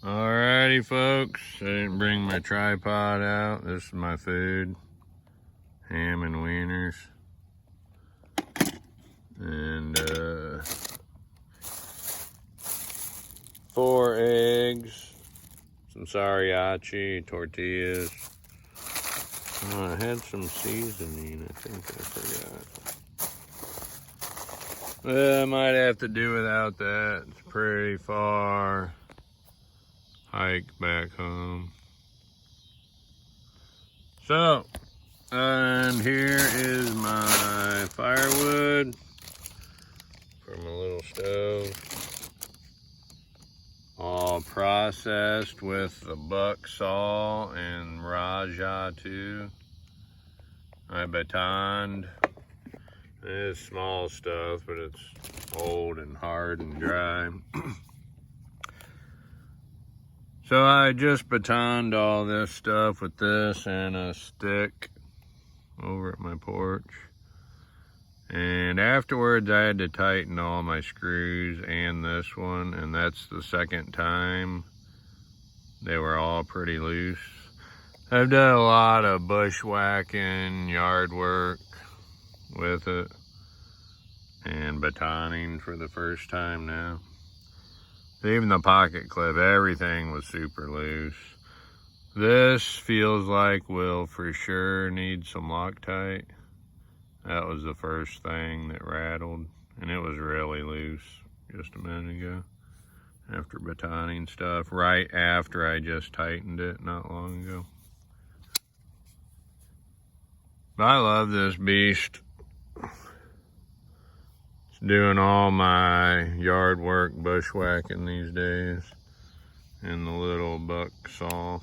Alrighty, folks. I didn't bring my tripod out. This is my food. Ham and wieners. And 4 eggs. Some sriracha, tortillas. Oh, I had some seasoning, I think I forgot. Well, I might have to do without that. It's pretty far. Hike back home. So, and here is my firewood for my little stove. All processed with the buck saw and Raja too. I batoned. It is small stuff, but it's old and hard and dry. So I just batoned all this stuff with this and a stick over at my porch. And afterwards I had to tighten all my screws and this one, and that's the second time. They were all pretty loose. I've done a lot of bushwhacking, yard work with it, and batoning for the first time now. Even the pocket clip, everything was super loose. This feels like will for sure need some Loctite. That was the first thing that rattled, and it was really loose just a minute ago. After batoning stuff, right after I just tightened it not long ago. But I love this beast. Doing all my yard work bushwhacking these days in the little buck saw.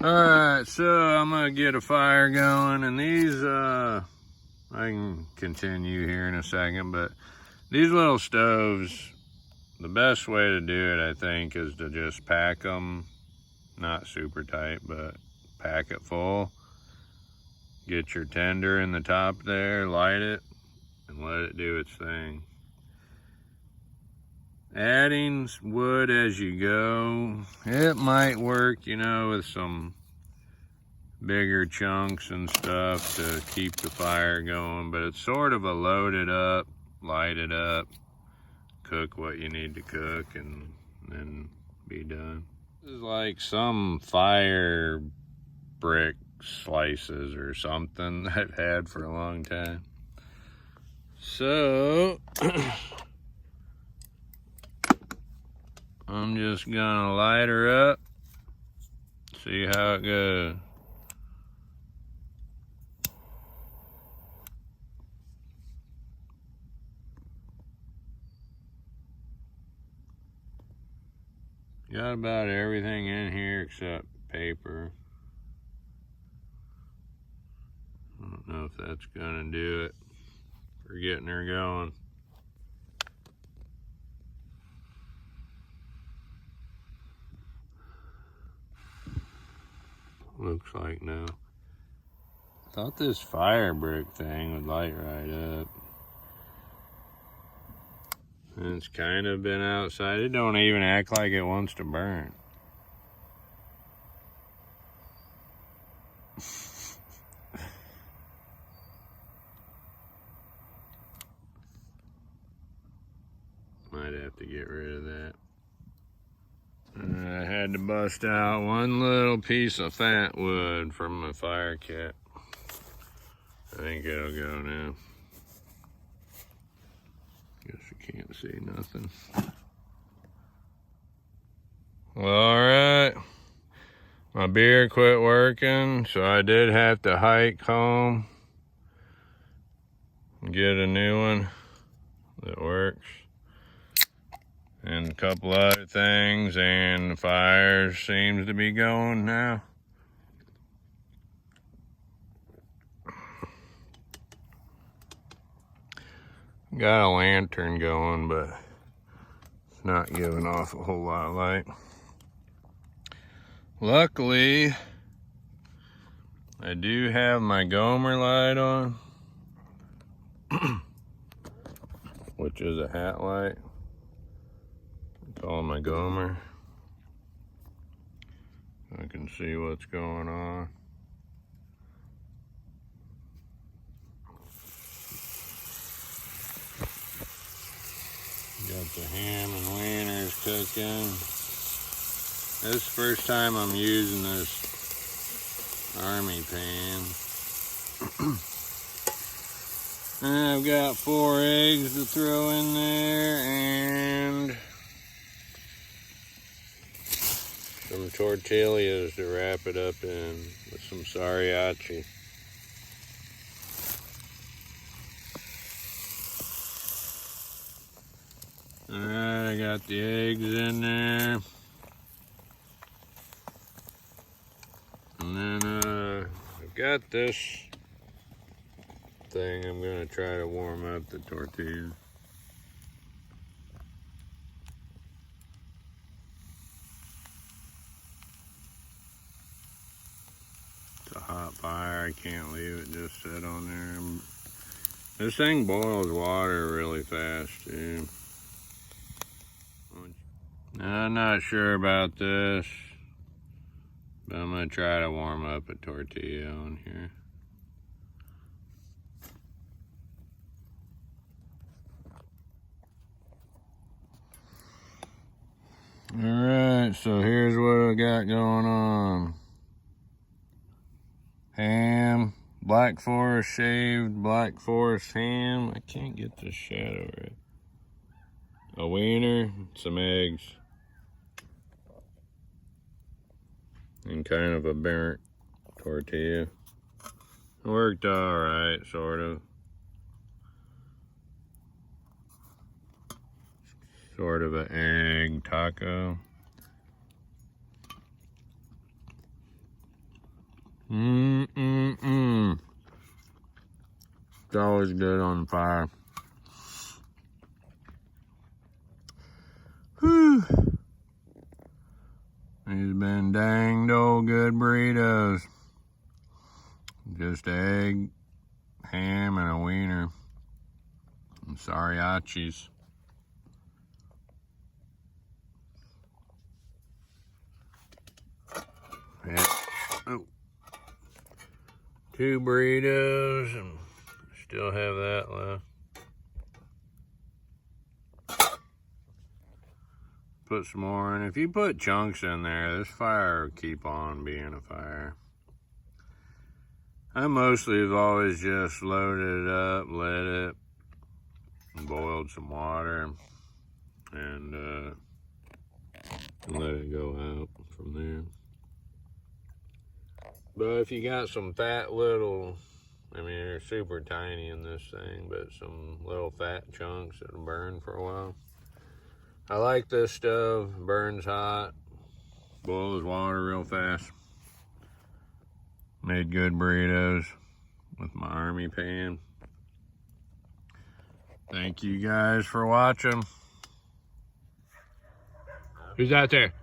Alright, so I'm gonna get a fire going, and these I can continue here in a second, but these little stoves, the best way to do it I think is to just pack them, not super tight, but pack it full. Get your tender in the top there, light it, and let it do its thing. Adding wood as you go, it might work, you know, with some bigger chunks and stuff to keep the fire going, but it's sort of a load it up, light it up, cook what you need to cook, and then be done. This is like some fire brick slices or something I've had for a long time. So I'm just gonna light her up, see how it goes. Got about everything in here except paper. I don't know if that's gonna do it for getting her going. Looks like no. Thought this fire brick thing would light right up. And it's kind of been outside. It don't even act like it wants to burn. Might have to get rid of that. I had to bust out one little piece of fat wood from my fire kit. I think it'll go now. Guess you can't see nothing. Well, alright. My beer quit working, so I did have to hike home and get a new one that works. And a couple other things, and the fire seems to be going now. Got a lantern going, but it's not giving off a whole lot of light. Luckily, I do have my Gomer light on, which is a hat light. Call my Gomer. I can see what's going on. Got the ham and wieners cooking. This is the first time I'm using this army pan. And I've got 4 eggs to throw in there and some tortillas to wrap it up in with some sriracha. Alright, I got the eggs in there. And then I've got this thing. I'm gonna try to warm up the tortillas. It's a hot fire. I can't leave it just sit on there. This thing boils water really fast too. I'm not sure about this, but I'm gonna try to warm up a tortilla on here. Alright, so here's what I got going on. Ham, Black Forest shaved Black Forest ham. I can't get the shadow right. A wiener, some eggs. And kind of a burnt tortilla. It worked alright, sort of. Sort of an egg taco. It's always good on fire. Whew. These been danged old good burritos. Just egg, ham, and a wiener. And sriracha's. Yeah. Oh. 2 burritos, and still have that left. Put some more in. If you put chunks in there, this fire will keep on being a fire. I mostly have always just loaded it up, lit it, and boiled some water, and let it go out from there. But if you got some fat little, I mean, they're super tiny in this thing, but some little fat chunks that'll burn for a while. I like this stove, burns hot, boils water real fast. Made good burritos with my army pan. Thank you guys for watching. Who's out there?